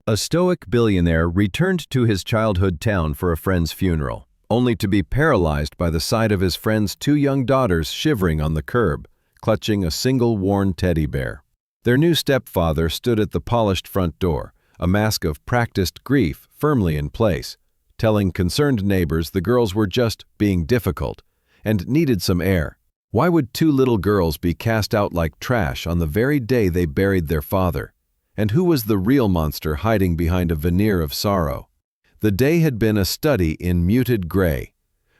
A stoic billionaire returned to his childhood town for a friend's funeral, only to be paralyzed by the sight of his friend's two young daughters shivering on the curb, clutching a single worn teddy bear. Their new stepfather stood at the polished front door, a mask of practiced grief firmly in place, telling concerned neighbors the girls were just being difficult and needed some air. Why would two little girls be cast out like trash on the very day they buried their father? And who was the real monster hiding behind a veneer of sorrow? The day had been a study in muted gray.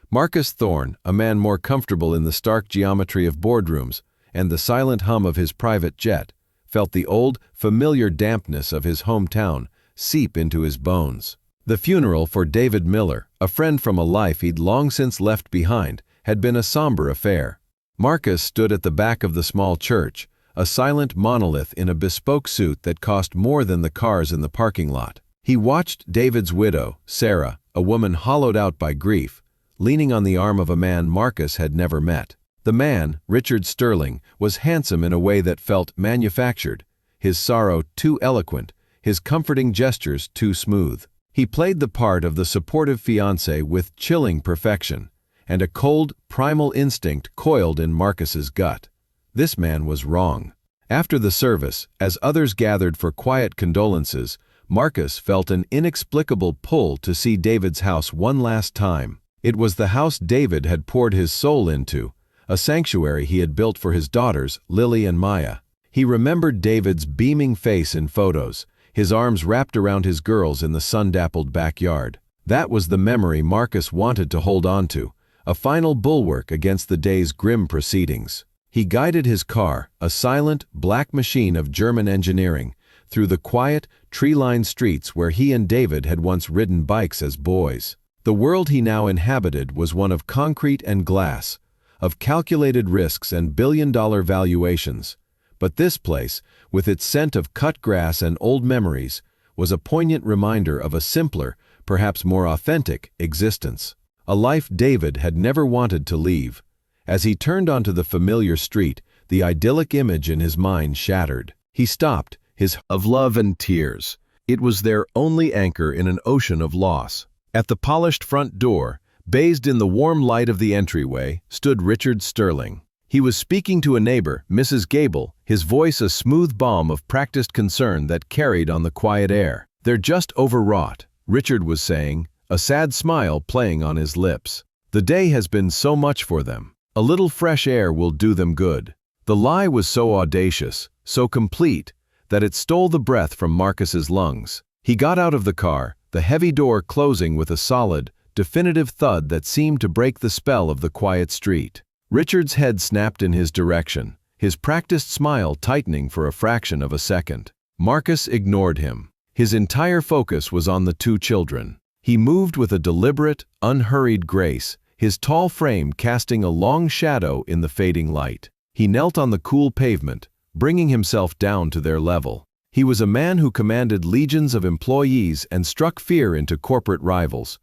Marcus Thorne, a man more comfortable in the stark geometry of boardrooms and the silent hum of his private jet, felt the old, familiar dampness of his hometown seep into his bones. The funeral for David Miller, a friend from a life he'd long since left behind, had been a somber affair. Marcus stood at the back of the small church, a silent monolith in a bespoke suit that cost more than the cars in the parking lot. He watched David's widow, Sarah, a woman hollowed out by grief, leaning on the arm of a man Marcus had never met. The man, Richard Sterling, was handsome in a way that felt manufactured, his sorrow too eloquent, his comforting gestures too smooth. He played the part of the supportive fiancé with chilling perfection, and a cold, primal instinct coiled in Marcus's gut. This man was wrong. After the service, as others gathered for quiet condolences, Marcus felt an inexplicable pull to see David's house one last time. It was the house David had poured his soul into, a sanctuary he had built for his daughters, Lily and Maya. He remembered David's beaming face in photos, his arms wrapped around his girls in the sun-dappled backyard. That was the memory Marcus wanted to hold on to, a final bulwark against the day's grim proceedings. He guided his car, a silent, black machine of German engineering, through the quiet, tree-lined streets where he and David had once ridden bikes as boys. The world he now inhabited was one of concrete and glass, of calculated risks and billion-dollar valuations. But this place, with its scent of cut grass and old memories, was a poignant reminder of a simpler, perhaps more authentic, existence. A life David had never wanted to leave. As he turned onto the familiar street, the idyllic image in his mind shattered. He stopped, his of love and tears. It was their only anchor in an ocean of loss. At the polished front door, bathed in the warm light of the entryway, stood Richard Sterling. He was speaking to a neighbor, Mrs. Gable, his voice a smooth balm of practiced concern that carried on the quiet air. "They're just overwrought," Richard was saying, a sad smile playing on his lips. "The day has been so much for them. A little fresh air will do them good." The lie was so audacious, so complete, that it stole the breath from Marcus's lungs. He got out of the car, the heavy door closing with a solid, definitive thud that seemed to break the spell of the quiet street. Richard's head snapped in his direction, his practiced smile tightening for a fraction of a second. Marcus ignored him. His entire focus was on the two children. He moved with a deliberate, unhurried grace, his tall frame casting a long shadow in the fading light. He knelt on the cool pavement, bringing himself down to their level. He was a man who commanded legions of employees and struck fear into corporate rivals.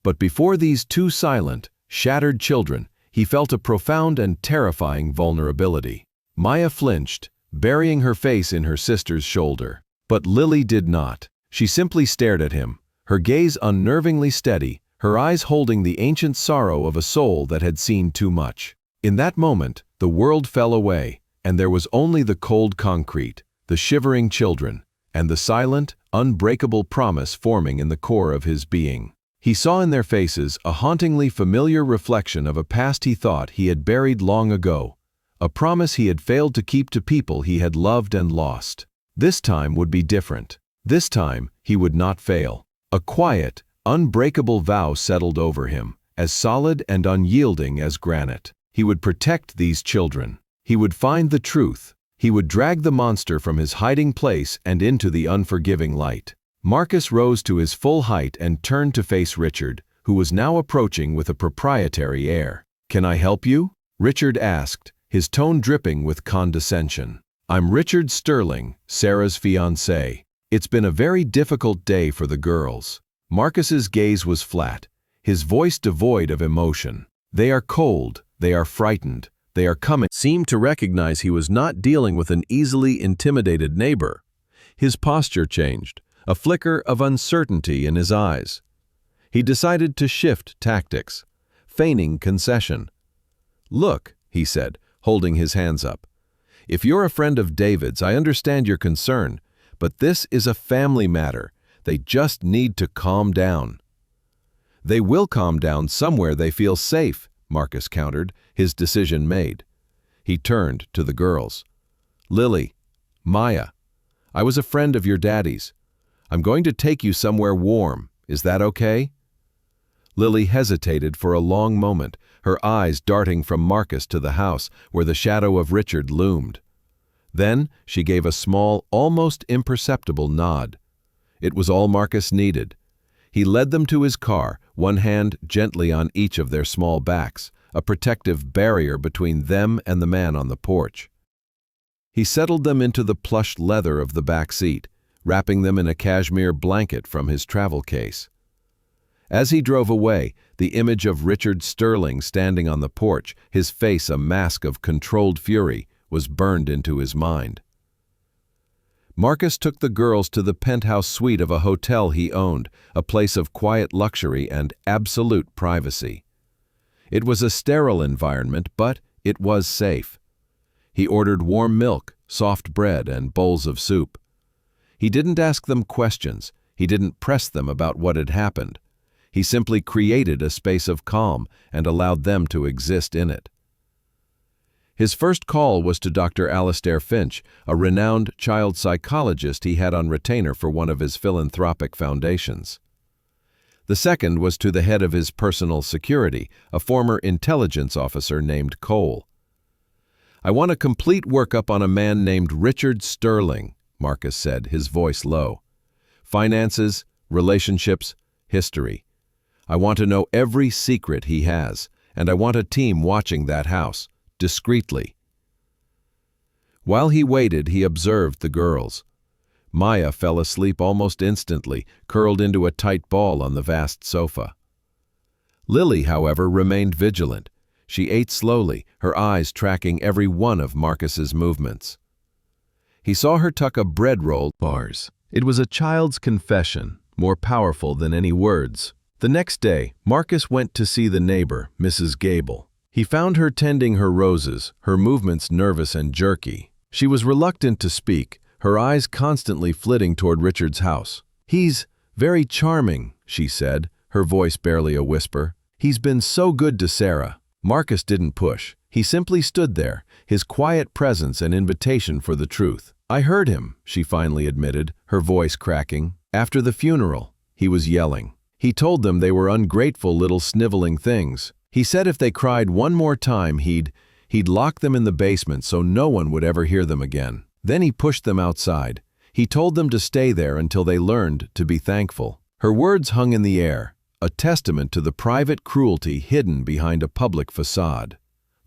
But before these two silent, shattered children, he felt a profound and terrifying vulnerability. Maya flinched, burying her face in her sister's shoulder. But Lily did not. She simply stared at him, her gaze unnervingly steady, her eyes holding the ancient sorrow of a soul that had seen too much. In that moment, the world fell away, and there was only the cold concrete, the shivering children, and the silent, unbreakable promise forming in the core of his being. He saw in their faces a hauntingly familiar reflection of a past he thought he had buried long ago, a promise he had failed to keep to people he had loved and lost. This time would be different. This time, he would not fail. A quiet, unbreakable vow settled over him, as solid and unyielding as granite. He would protect these children. He would find the truth. He would drag the monster from his hiding place and into the unforgiving light. Marcus rose to his full height and turned to face Richard, who was now approaching with a proprietary air. "Can I help you?" Richard asked, his tone dripping with condescension. "I'm Richard Sterling, Sarah's fiancé. It's been a very difficult day for the girls." Marcus's gaze was flat, his voice devoid of emotion. "They are cold, they are frightened, they are coming." Seemed to recognize he was not dealing with an easily intimidated neighbor. His posture changed, a flicker of uncertainty in his eyes. He decided to shift tactics, feigning concession. "Look," he said, holding his hands up. "If you're a friend of David's, I understand your concern, but this is a family matter. They just need to calm down." "They will calm down somewhere they feel safe," Marcus countered, his decision made. He turned to the girls. "Lily, Maya, I was a friend of your daddy's. I'm going to take you somewhere warm. Is that okay?" Lily hesitated for a long moment, her eyes darting from Marcus to the house where the shadow of Richard loomed. Then she gave a small, almost imperceptible nod. It was all Marcus needed. He led them to his car, one hand gently on each of their small backs, a protective barrier between them and the man on the porch. He settled them into the plush leather of the back seat, wrapping them in a cashmere blanket from his travel case. As he drove away, the image of Richard Sterling standing on the porch, his face a mask of controlled fury, was burned into his mind. Marcus took the girls to the penthouse suite of a hotel he owned, a place of quiet luxury and absolute privacy. It was a sterile environment, but it was safe. He ordered warm milk, soft bread, and bowls of soup. He didn't ask them questions. He didn't press them about what had happened. He simply created a space of calm and allowed them to exist in it. His first call was to Dr. Alastair Finch, a renowned child psychologist he had on retainer for one of his philanthropic foundations. The second was to the head of his personal security, a former intelligence officer named Cole. "I want a complete workup on a man named Richard Sterling," Marcus said, his voice low. "Finances, relationships, history. I want to know every secret he has, and I want a team watching that house, discreetly." While he waited, he observed the girls. Maya fell asleep almost instantly, curled into a tight ball on the vast sofa. Lily, however, remained vigilant. She ate slowly, her eyes tracking every one of Marcus's movements. He saw her tuck a bread roll bars. It was a child's confession, more powerful than any words. The next day, Marcus went to see the neighbor, Mrs. Gable. He found her tending her roses, her movements nervous and jerky. She was reluctant to speak, her eyes constantly flitting toward Richard's house. "He's very charming," she said, her voice barely a whisper. "He's been so good to Sarah." Marcus didn't push. He simply stood there, his quiet presence an invitation for the truth. "I heard him," she finally admitted, her voice cracking. "After the funeral, he was yelling. He told them they were ungrateful little sniveling things. He said if they cried one more time, he'd lock them in the basement so no one would ever hear them again. Then he pushed them outside. He told them to stay there until they learned to be thankful." Her words hung in the air, a testament to the private cruelty hidden behind a public facade.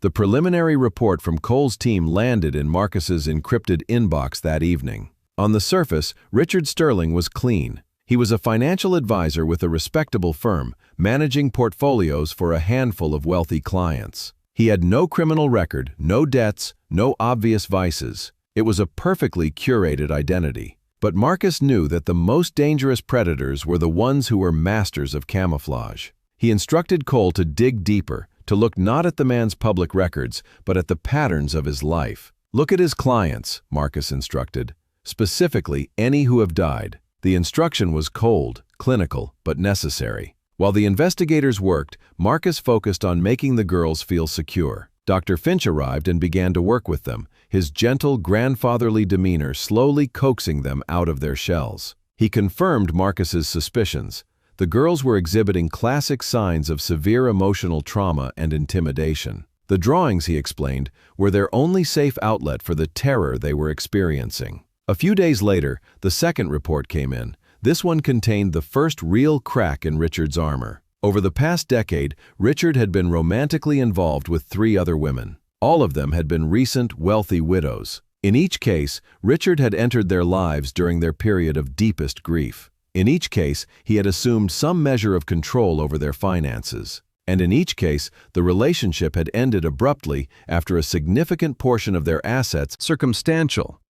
The preliminary report from Cole's team landed in Marcus's encrypted inbox that evening. On the surface, Richard Sterling was clean. He was a financial advisor with a respectable firm, managing portfolios for a handful of wealthy clients. He had no criminal record, no debts, no obvious vices. It was a perfectly curated identity. But Marcus knew that the most dangerous predators were the ones who were masters of camouflage. He instructed Cole to dig deeper, to look not at the man's public records, but at the patterns of his life. "Look at his clients," Marcus instructed, "specifically any who have died." The instruction was cold, clinical, but necessary. While the investigators worked, Marcus focused on making the girls feel secure. Dr. Finch arrived and began to work with them, his gentle, grandfatherly demeanor slowly coaxing them out of their shells. He confirmed Marcus's suspicions. The girls were exhibiting classic signs of severe emotional trauma and intimidation. The drawings, he explained, were their only safe outlet for the terror they were experiencing. A few days later, the second report came in. This one contained the first real crack in Richard's armor. Over the past decade, Richard had been romantically involved with 3 other women. All of them had been recent, wealthy widows. In each case, Richard had entered their lives during their period of deepest grief. In each case, he had assumed some measure of control over their finances. And in each case, the relationship had ended abruptly after a significant portion of their assets circumstantial.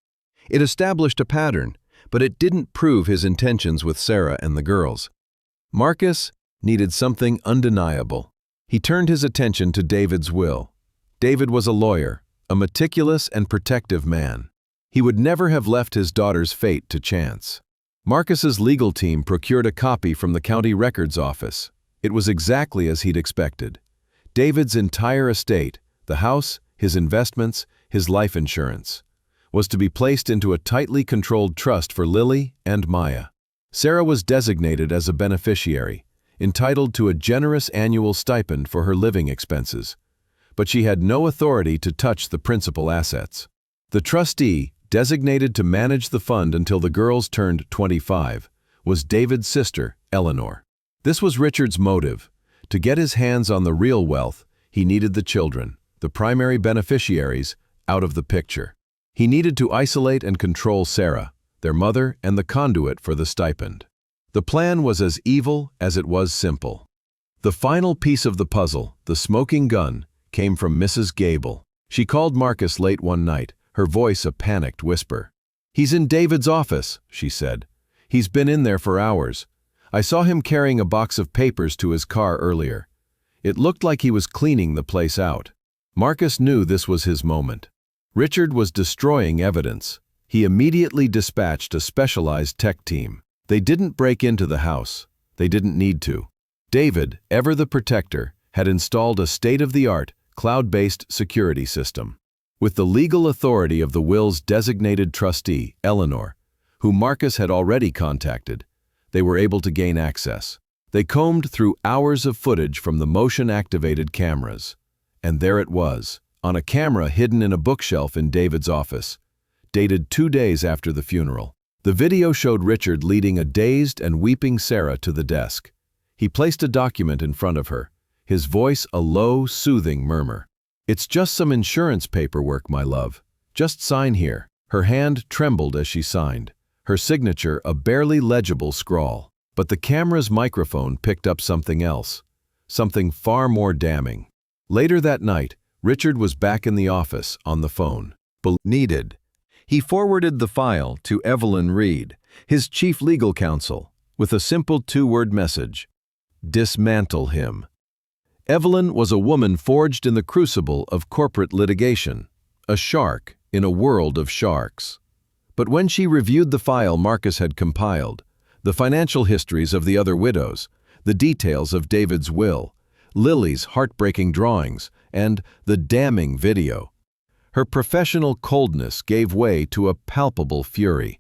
It established a pattern. but it didn't prove his intentions with Sarah and the girls. Marcus needed something undeniable. He turned his attention to David's will. David was a lawyer, a meticulous and protective man. He would never have left his daughter's fate to chance. Marcus's legal team procured a copy from the county records office. It was exactly as he'd expected. David's entire estate, the house, his investments, his life insurance, was to be placed into a tightly controlled trust for Lily and Maya. Sarah was designated as a beneficiary, entitled to a generous annual stipend for her living expenses, but she had no authority to touch the principal assets. The trustee, designated to manage the fund until the girls turned 25, was David's sister, Eleanor. This was Richard's motive. To get his hands on the real wealth, he needed the children, the primary beneficiaries, out of the picture. He needed to isolate and control Sarah, their mother, and the conduit for the stipend. The plan was as evil as it was simple. The final piece of the puzzle, the smoking gun, came from Mrs. Gable. She called Marcus late one night, her voice a panicked whisper. "He's in David's office," she said. "He's been in there for hours. I saw him carrying a box of papers to his car earlier. It looked like he was cleaning the place out." Marcus knew this was his moment. Richard was destroying evidence. He immediately dispatched a specialized tech team. They didn't break into the house. They didn't need to. David, ever the protector, had installed a state-of-the-art, cloud-based security system. With the legal authority of the will's designated trustee, Eleanor, who Marcus had already contacted, they were able to gain access. They combed through hours of footage from the motion-activated cameras. And there it was, on a camera hidden in a bookshelf in David's office, dated 2 days after the funeral. The video showed Richard leading a dazed and weeping Sarah to the desk. He placed a document in front of her, his voice a low, soothing murmur. "It's just some insurance paperwork, my love. Just sign here." Her hand trembled as she signed, her signature a barely legible scrawl. But the camera's microphone picked up something else, something far more damning. Later that night, Richard was back in the office on the phone. Needed. He forwarded the file to Evelyn Reed, his chief legal counsel, with a simple 2-word message: dismantle him. Evelyn was a woman forged in the crucible of corporate litigation, a shark in a world of sharks. But when she reviewed the file Marcus had compiled, the financial histories of the other widows, the details of David's will, Lily's heartbreaking drawings, and the damning video, her professional coldness gave way to a palpable fury.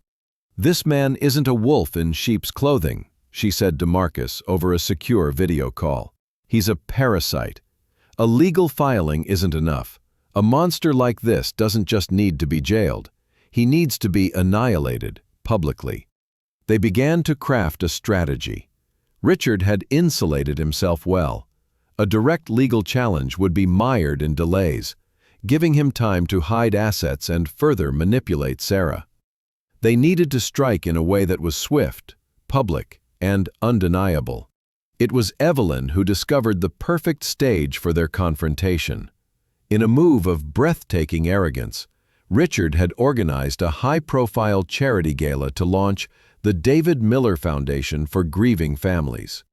"This man isn't a wolf in sheep's clothing," she said to Marcus over a secure video call. "He's a parasite. A legal filing isn't enough. A monster like this doesn't just need to be jailed. He needs to be annihilated, publicly." They began to craft a strategy. Richard had insulated himself well. A direct legal challenge would be mired in delays, giving him time to hide assets and further manipulate Sarah. They needed to strike in a way that was swift, public, and undeniable. It was Evelyn who discovered the perfect stage for their confrontation. In a move of breathtaking arrogance, Richard had organized a high-profile charity gala to launch the David Miller Foundation for Grieving Families.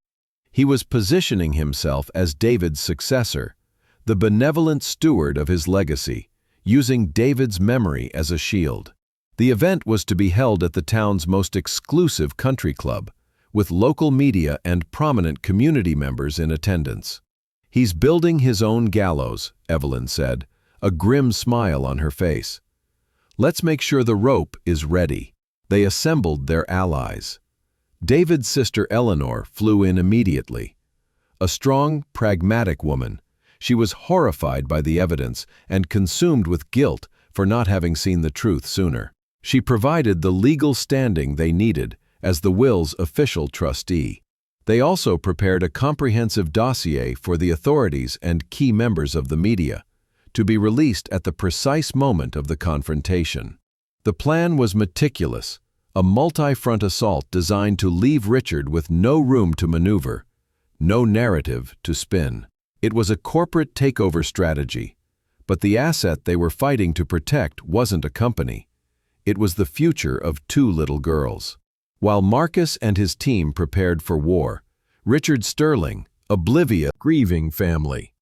He was positioning himself as David's successor, the benevolent steward of his legacy, using David's memory as a shield. The event was to be held at the town's most exclusive country club, with local media and prominent community members in attendance. "He's building his own gallows," Evelyn said, a grim smile on her face. "Let's make sure the rope is ready." They assembled their allies. David's sister Eleanor flew in immediately. A strong, pragmatic woman, she was horrified by the evidence and consumed with guilt for not having seen the truth sooner. She provided the legal standing they needed as the will's official trustee. They also prepared a comprehensive dossier for the authorities and key members of the media, to be released at the precise moment of the confrontation. The plan was meticulous, a multi-front assault designed to leave Richard with no room to maneuver, no narrative to spin. It was a corporate takeover strategy, but the asset they were fighting to protect wasn't a company. It was the future of two little girls. While Marcus and his team prepared for war, Richard Sterling, oblivious, grieving family.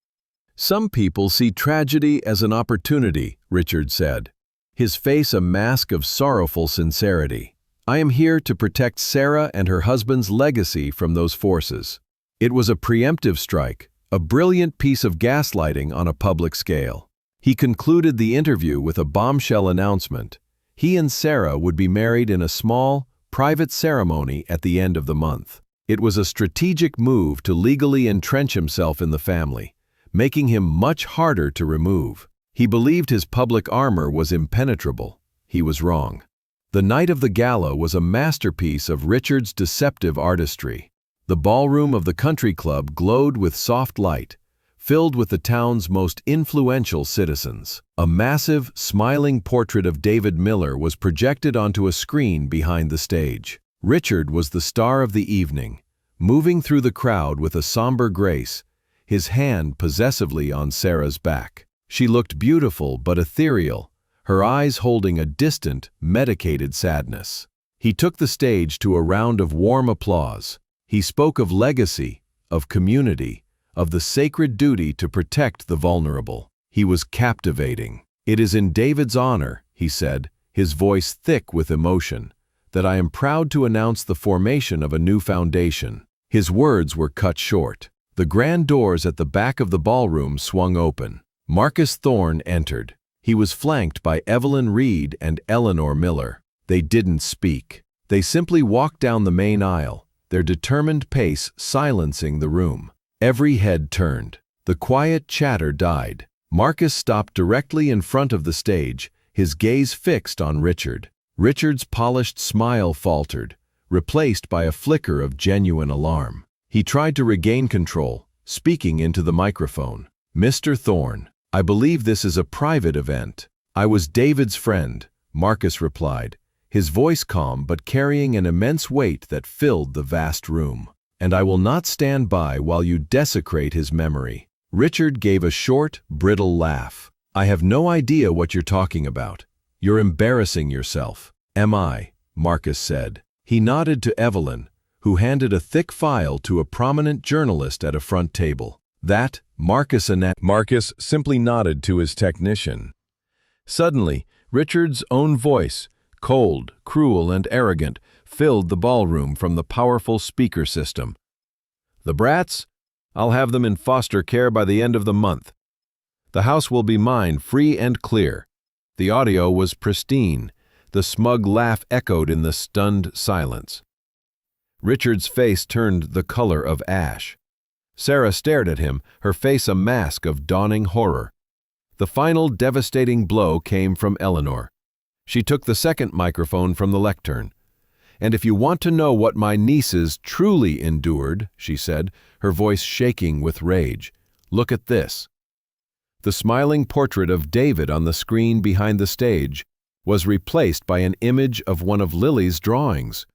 "Some people see tragedy as an opportunity," Richard said, his face a mask of sorrowful sincerity. "I am here to protect Sarah and her husband's legacy from those forces." It was a preemptive strike, a brilliant piece of gaslighting on a public scale. He concluded the interview with a bombshell announcement. He and Sarah would be married in a small, private ceremony at the end of the month. It was a strategic move to legally entrench himself in the family, making him much harder to remove. He believed his public armor was impenetrable. He was wrong. The night of the gala was a masterpiece of Richard's deceptive artistry. The ballroom of the country club glowed with soft light, filled with the town's most influential citizens. A massive, smiling portrait of David Miller was projected onto a screen behind the stage. Richard was the star of the evening, moving through the crowd with a somber grace, his hand possessively on Sarah's back. She looked beautiful but ethereal, her eyes holding a distant, medicated sadness. He took the stage to a round of warm applause. He spoke of legacy, of community, of the sacred duty to protect the vulnerable. He was captivating. "It is in David's honor," he said, his voice thick with emotion, "that I am proud to announce the formation of a new foundation." His words were cut short. The grand doors at the back of the ballroom swung open. Marcus Thorne entered. He was flanked by Evelyn Reed and Eleanor Miller. They didn't speak. They simply walked down the main aisle, their determined pace silencing the room. Every head turned. The quiet chatter died. Marcus stopped directly in front of the stage, his gaze fixed on Richard. Richard's polished smile faltered, replaced by a flicker of genuine alarm. He tried to regain control, speaking into the microphone. "Mr. Thorne, I believe this is a private event." "I was David's friend," Marcus replied, his voice calm but carrying an immense weight that filled the vast room. "And I will not stand by while you desecrate his memory." Richard gave a short, brittle laugh. "I have no idea what you're talking about. You're embarrassing yourself." "Am I?" Marcus said. He nodded to Evelyn, who handed a thick file to a prominent journalist at a front table. "That, Marcus Annette." Marcus simply nodded to his technician. Suddenly, Richard's own voice, cold, cruel, and arrogant, filled the ballroom from the powerful speaker system. "The brats? I'll have them in foster care by the end of the month. The house will be mine, free and clear." The audio was pristine. The smug laugh echoed in the stunned silence. Richard's face turned the color of ash. Sarah stared at him, her face a mask of dawning horror. The final devastating blow came from Eleanor. She took the second microphone from the lectern. "And if you want to know what my nieces truly endured," she said, her voice shaking with rage, "look at this." The smiling portrait of David on the screen behind the stage was replaced by an image of one of Lily's drawings.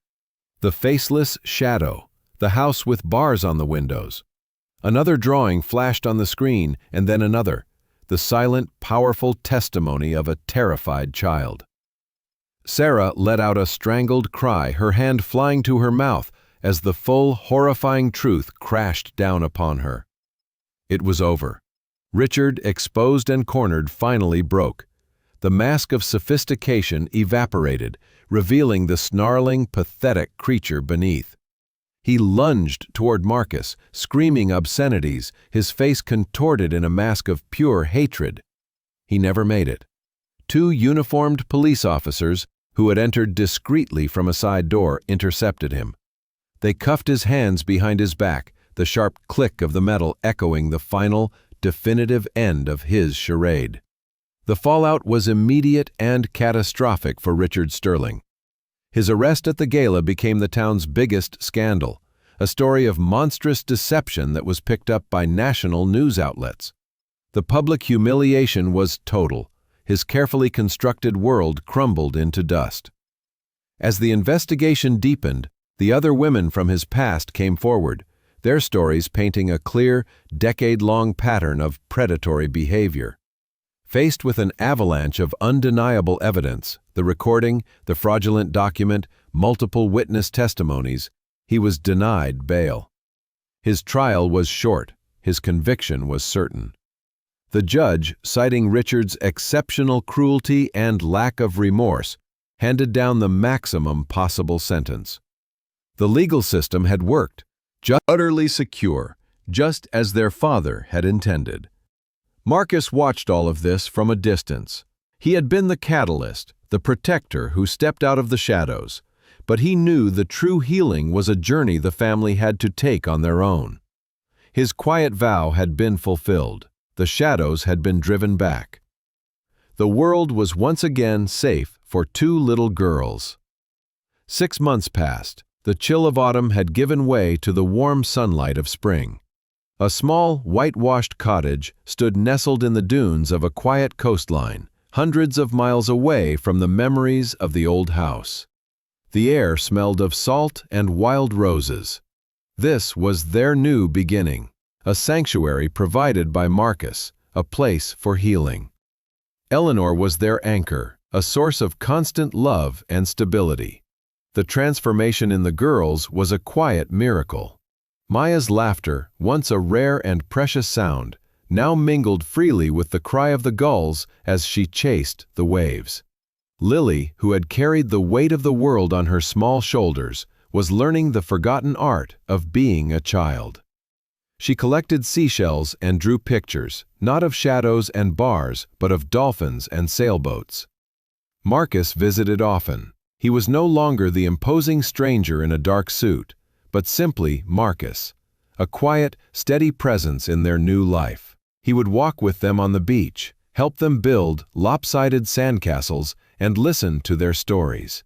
The faceless shadow, the house with bars on the windows. Another drawing flashed on the screen, and then another, the silent, powerful testimony of a terrified child. Sarah let out a strangled cry, her hand flying to her mouth as the full, horrifying truth crashed down upon her. It was over. Richard, exposed and cornered, finally broke. The mask of sophistication evaporated, revealing the snarling, pathetic creature beneath. He lunged toward Marcus, screaming obscenities, his face contorted in a mask of pure hatred. He never made it. Two uniformed police officers, who had entered discreetly from a side door, intercepted him. They cuffed his hands behind his back, the sharp click of the metal echoing the final, definitive end of his charade. The fallout was immediate and catastrophic for Richard Sterling. His arrest at the gala became the town's biggest scandal, a story of monstrous deception that was picked up by national news outlets. The public humiliation was total. His carefully constructed world crumbled into dust. As the investigation deepened, the other women from his past came forward, their stories painting a clear, decade-long pattern of predatory behavior. Faced with an avalanche of undeniable evidence, the recording, the fraudulent document, multiple witness testimonies, he was denied bail. His trial was short, his conviction was certain. The judge, citing Richard's exceptional cruelty and lack of remorse, handed down the maximum possible sentence. The legal system had worked, utterly secure, just as their father had intended. Marcus watched all of this from a distance. He had been the catalyst, the protector who stepped out of the shadows, but he knew the true healing was a journey the family had to take on their own. His quiet vow had been fulfilled. The shadows had been driven back. The world was once again safe for two little girls. 6 months passed. The chill of autumn had given way to the warm sunlight of spring. A small, whitewashed cottage stood nestled in the dunes of a quiet coastline, hundreds of miles away from the memories of the old house. The air smelled of salt and wild roses. This was their new beginning, a sanctuary provided by Marcus, a place for healing. Eleanor was their anchor, a source of constant love and stability. The transformation in the girls was a quiet miracle. Maya's laughter, once a rare and precious sound, now mingled freely with the cry of the gulls as she chased the waves. Lily, who had carried the weight of the world on her small shoulders, was learning the forgotten art of being a child. She collected seashells and drew pictures, not of shadows and bars, but of dolphins and sailboats. Marcus visited often. He was no longer the imposing stranger in a dark suit, but simply Marcus, a quiet, steady presence in their new life. He would walk with them on the beach, help them build lopsided sandcastles, and listen to their stories.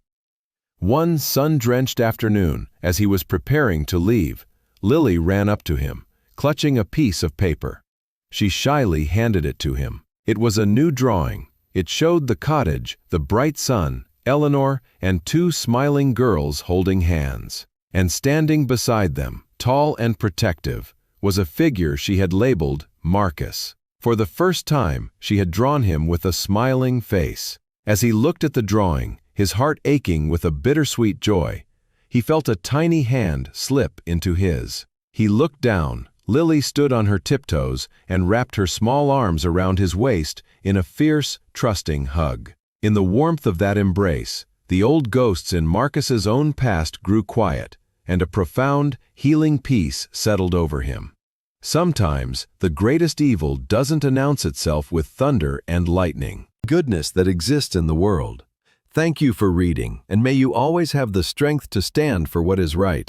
One sun-drenched afternoon, as he was preparing to leave, Lily ran up to him, clutching a piece of paper. She shyly handed it to him. It was a new drawing. It showed the cottage, the bright sun, Eleanor, and 2 smiling girls holding hands. And standing beside them, tall and protective, was a figure she had labeled Marcus. For the first time, she had drawn him with a smiling face. As he looked at the drawing, his heart aching with a bittersweet joy, he felt a tiny hand slip into his. He looked down. Lily stood on her tiptoes and wrapped her small arms around his waist in a fierce, trusting hug. In the warmth of that embrace, the old ghosts in Marcus's own past grew quiet, and a profound, healing peace settled over him. Sometimes, the greatest evil doesn't announce itself with thunder and lightning. Goodness that exists in the world. Thank you for reading, and may you always have the strength to stand for what is right.